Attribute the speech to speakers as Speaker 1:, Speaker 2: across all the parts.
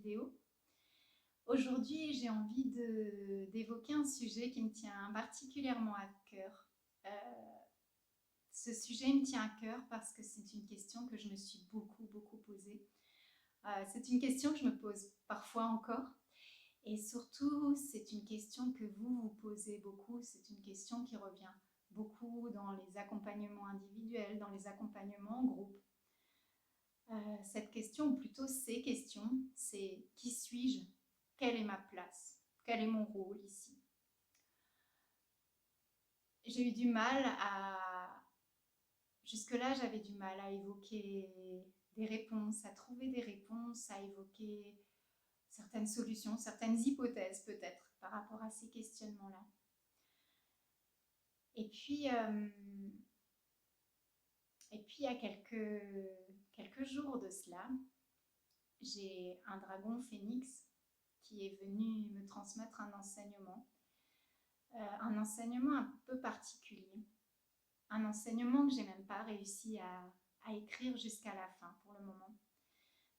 Speaker 1: vidéo. Aujourd'hui, j'ai envie d'évoquer un sujet qui me tient particulièrement à cœur. Euh, Ce sujet me tient à cœur parce que c'est une question que je me suis beaucoup posée. C'est une question que je me pose parfois encore. Et surtout, c'est une question que vous vous posez beaucoup. C'est une question qui revient beaucoup dans les accompagnements individuels, dans les accompagnements en groupe. Cette question, ou plutôt ces questions, c'est qui suis-je? Quelle est ma place? Quel est mon rôle ici? J'ai eu du mal à... Jusque-là, j'avais du mal à évoquer des réponses, à trouver des réponses, à évoquer certaines solutions, certaines hypothèses peut-être par rapport à ces questionnements-là. Et puis, il y a quelques jours de cela, j'ai un dragon phénix qui est venu me transmettre un enseignement un peu particulier, un enseignement que j'ai même pas réussi à écrire jusqu'à la fin pour le moment.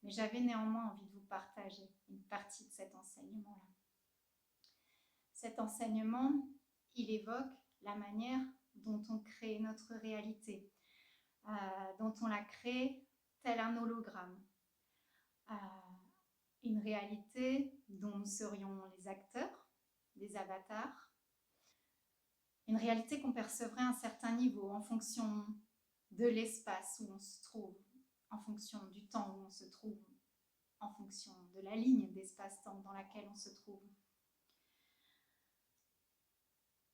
Speaker 1: Mais j'avais néanmoins envie de vous partager une partie de cet enseignement-là. Cet enseignement, il évoque la manière dont on crée notre réalité, dont on la crée tel un hologramme. Une réalité dont nous serions les acteurs, les avatars. Une réalité qu'on percevrait à un certain niveau en fonction de l'espace où on se trouve, en fonction du temps où on se trouve, en fonction de la ligne d'espace-temps dans laquelle on se trouve.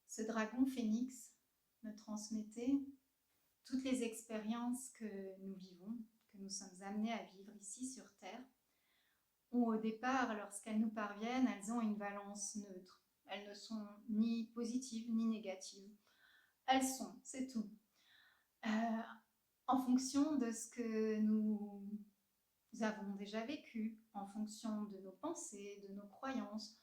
Speaker 1: Ce dragon phénix me transmettait toutes les expériences que nous vivons, que nous sommes amenés à vivre ici sur Terre, où au départ, lorsqu'elles nous parviennent, elles ont une valence neutre. Elles ne sont ni positives ni négatives. Elles sont, c'est tout. En fonction de ce que nous avons déjà vécu, en fonction de nos pensées, de nos croyances,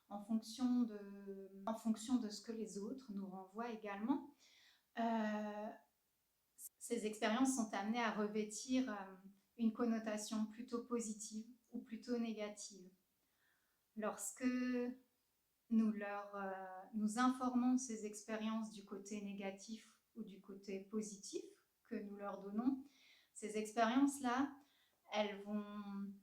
Speaker 1: en fonction de ce que les autres nous renvoient également. Ces expériences sont amenées à revêtir une connotation plutôt positive ou plutôt négative. Lorsque nous informons ces expériences du côté négatif ou du côté positif que nous leur donnons, ces expériences-là, elles vont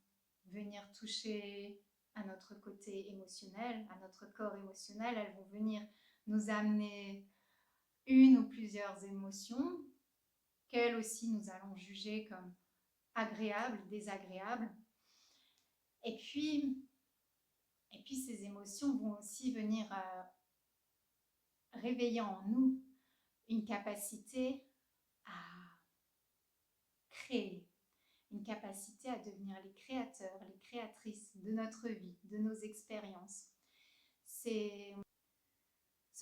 Speaker 1: venir toucher à notre côté émotionnel, à notre corps émotionnel, elles vont venir nous amener une ou plusieurs émotions qu'elles aussi nous allons juger comme agréables, désagréables. Et puis ces émotions vont aussi venir réveiller en nous une capacité à créer, une capacité à devenir les créateurs, les créatrices de notre vie, de nos expériences. Ce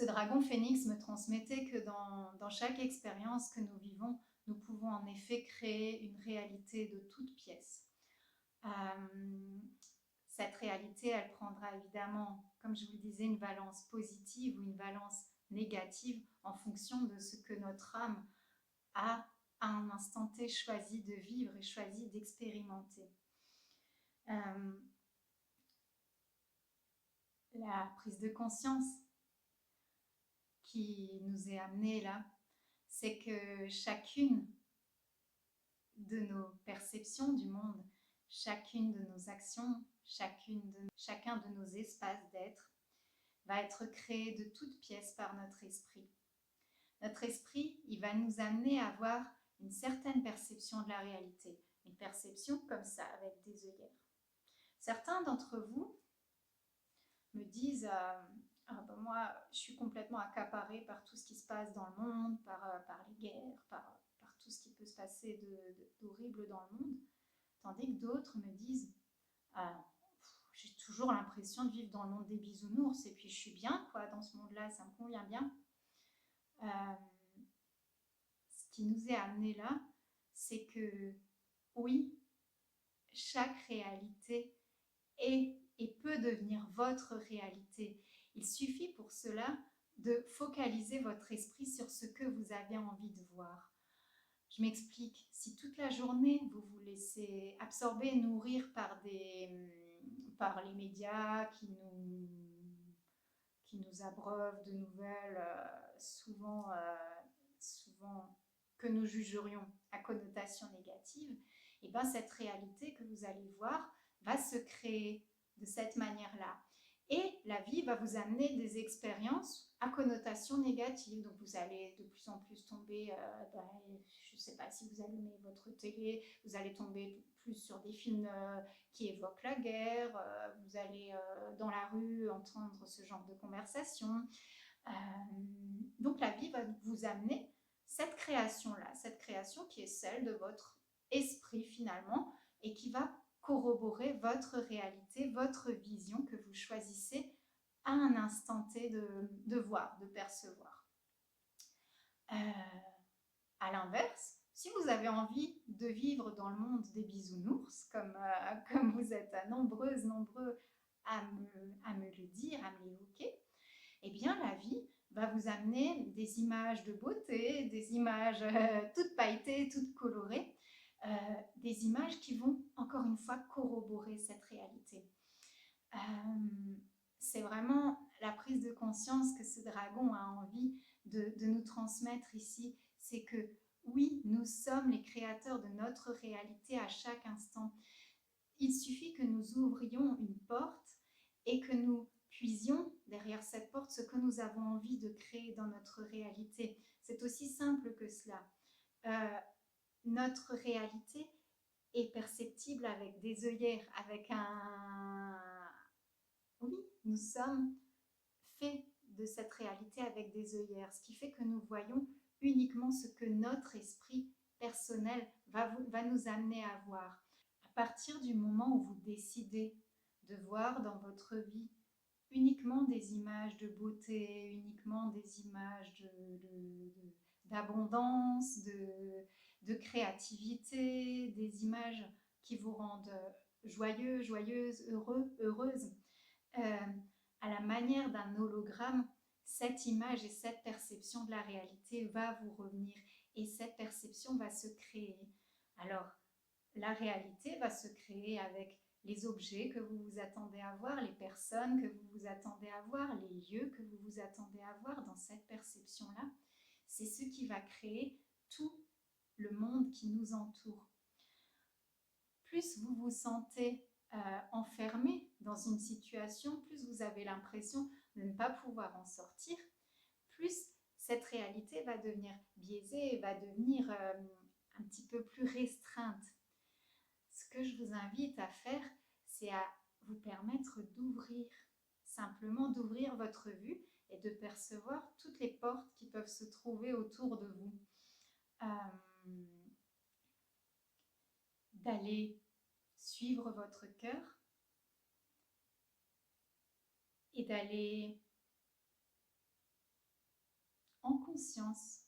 Speaker 1: dragon phénix me transmettait que dans chaque expérience que nous vivons, nous pouvons en effet créer une réalité de toutes pièces. Cette réalité, elle prendra évidemment, comme je vous le disais, une valence positive ou une valence négative en fonction de ce que notre âme a à un instant T choisi de vivre et choisi d'expérimenter. La prise de conscience qui nous est amenée là, c'est que chacune de nos perceptions du monde, chacune de nos actions, chacun de nos espaces d'être va être créé de toutes pièces par notre esprit. Notre esprit, il va nous amener à avoir une certaine perception de la réalité, une perception comme ça, avec des œillères. Certains d'entre vous me disent moi, je suis complètement accaparée par tout ce qui se passe dans le monde, par les guerres, par tout ce qui peut se passer d'horrible dans le monde, tandis que d'autres me disent j'ai toujours l'impression de vivre dans le monde des bisounours et puis je suis bien quoi, dans ce monde-là, ça me convient bien. Ce qui nous est amené là, c'est que oui, chaque réalité est et peut devenir votre réalité. Il suffit pour cela de focaliser votre esprit sur ce que vous avez envie de voir. Je m'explique, si toute la journée vous vous laissez absorber, nourrir par par les médias qui nous abreuvent de nouvelles souvent que nous jugerions à connotation négative, et bien cette réalité que vous allez voir va se créer de cette manière-là. Et la vie va vous amener des expériences à connotation négative. Donc vous allez de plus en plus tomber, je ne sais pas si vous allumez votre télé, vous allez tomber plus sur des films qui évoquent la guerre, vous allez dans la rue entendre ce genre de conversation. Donc la vie va vous amener cette création-là, cette création qui est celle de votre esprit finalement et qui va corroborer votre réalité, votre vision que vous choisissez à un instant T de voir, de percevoir. À l'inverse, si vous avez envie de vivre dans le monde des bisounours, comme vous êtes nombreux à me le dire, à me l'évoquer, eh bien la vie va vous amener des images de beauté, des images toutes pailletées, toutes colorées, des images qui vont encore une fois corroborer cette réalité. C'est vraiment la prise de conscience que ce dragon a envie de nous transmettre ici, c'est que oui, nous sommes les créateurs de notre réalité à chaque instant. Il suffit que nous ouvrions une porte et que nous puisions derrière cette porte ce que nous avons envie de créer dans notre réalité. C'est aussi simple que cela. Notre réalité est perceptible avec des œillères, avec un... Oui, nous sommes faits de cette réalité avec des œillères, ce qui fait que nous voyons uniquement ce que notre esprit personnel va nous amener à voir. À partir du moment où vous décidez de voir dans votre vie uniquement des images de beauté, uniquement des images d'abondance, de créativité, des images qui vous rendent joyeux, joyeuse, heureux, heureuse, à la manière d'un hologramme, cette image et cette perception de la réalité va vous revenir et cette perception va se créer. Alors, la réalité va se créer avec les objets que vous vous attendez à voir, les personnes que vous vous attendez à voir, les lieux que vous vous attendez à voir dans cette perception-là. C'est ce qui va créer tout le monde qui nous entoure. Plus vous vous sentez enfermé dans une situation, plus vous avez l'impression de ne pas pouvoir en sortir, plus cette réalité va devenir biaisée et va devenir un petit peu plus restreinte. Ce que je vous invite à faire, c'est à vous permettre d'ouvrir, simplement d'ouvrir votre vue et de percevoir toutes les portes qui peuvent se trouver autour de vous. D'aller suivre votre cœur et d'aller en conscience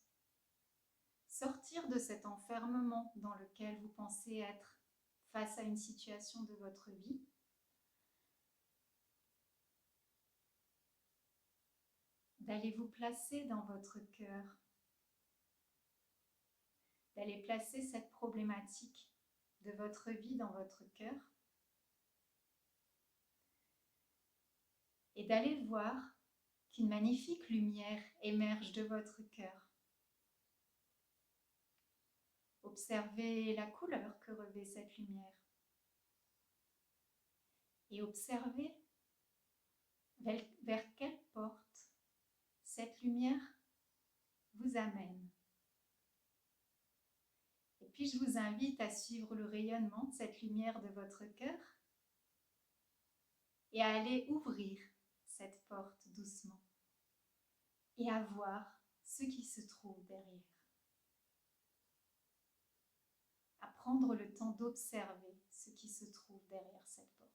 Speaker 1: sortir de cet enfermement dans lequel vous pensez être face à une situation de votre vie. D'aller vous placer dans votre cœur, d'aller placer cette problématique de votre vie dans votre cœur et d'aller voir qu'une magnifique lumière émerge de votre cœur. Observez la couleur que revêt cette lumière et observez vers quelle porte cette lumière vous amène. Et puis je vous invite à suivre le rayonnement de cette lumière de votre cœur et à aller ouvrir cette porte doucement et à voir ce qui se trouve derrière. À prendre le temps d'observer ce qui se trouve derrière cette porte.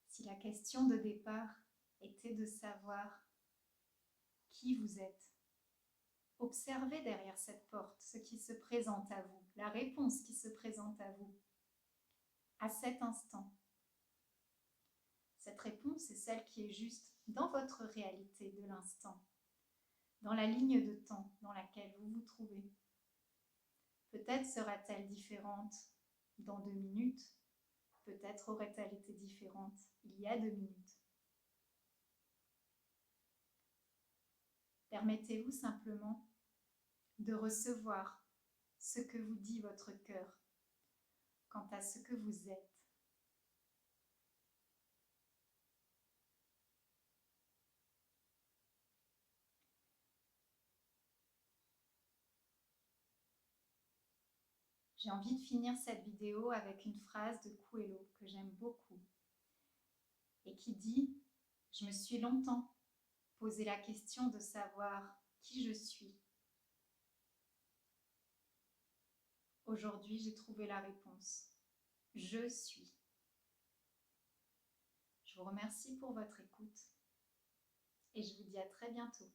Speaker 1: Si la question de départ était de savoir qui vous êtes, observez derrière cette porte ce qui se présente à vous, la réponse qui se présente à vous, à cet instant. Cette réponse est celle qui est juste dans votre réalité de l'instant, dans la ligne de temps dans laquelle vous vous trouvez. Peut-être sera-t-elle différente dans 2 minutes, peut-être aurait-elle été différente il y a 2 minutes. Permettez-vous simplement de recevoir ce que vous dit votre cœur quant à ce que vous êtes. J'ai envie de finir cette vidéo avec une phrase de Coelho que j'aime beaucoup et qui dit « Je me suis longtemps posé la question de savoir qui je suis. Aujourd'hui, j'ai trouvé la réponse. Je suis. » Je vous remercie pour votre écoute et je vous dis à très bientôt.